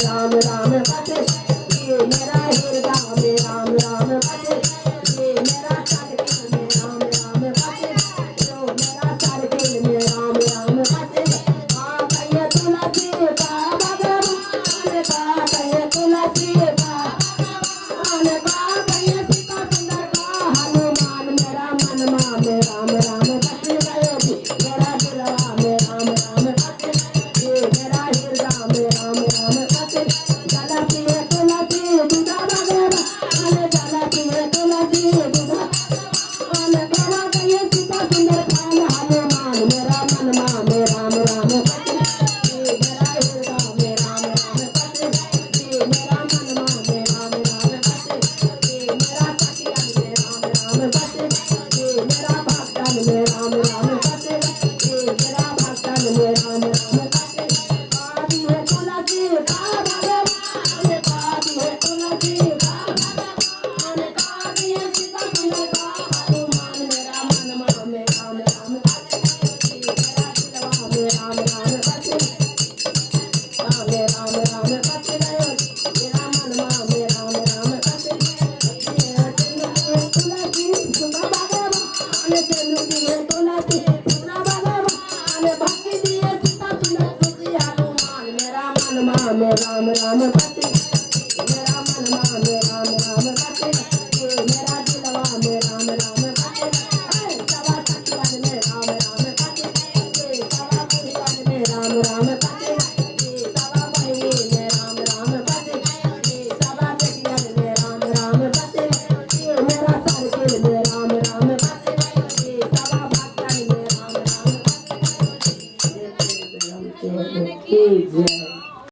राम राम बसे ये मेरा हिरदा में राम राम बसे ये मेरा सर्किल में राम राम बसे जो मेरा सर्किल में राम राम बसे कहिए तुलसी का भगवान का कहिए तुलसी का कहिए सीता सुंदर का हनुमान मेरा मनमा में राम राम बसे गयो मेरा दिलवा में राम राम बसे ये मेरा हिरदा में राम राम बसे जल पिए तुलसी दूधा भगवान जल पिए तुलसी दूधा कहिए सीता सुंदर खान हनुमान मेरा मनमा में राम राम बसे ये मेरा हिरदा में राम राम बसे ये मेरा मनमा में राम राम बसे ये मेरा सखियन में राम राम बसे ये मेरा भक्तन में राम राम बसे ये मेरा भक्तन में राम राम बसे आदि है तुलसी का भगवान आदि है तुलसी का भगवान आदि है सीता सुंदर का हनुमान मेरा मनमा में राम राम बसे ये मेरा दिलवा में राम राम बसे राम राम राम बसे गयो मेरा मनमा में राम राम बसे तुलसी सुना भगवान तेनु दिए तुलसी सुना भगवान भक्ति दिए सीता सुंदर सुखी हनुमान मेरा मनमा में राम राम बसे मेरा मनमा में राम राम बसे ये मेरा दिलवा में राम राम बसे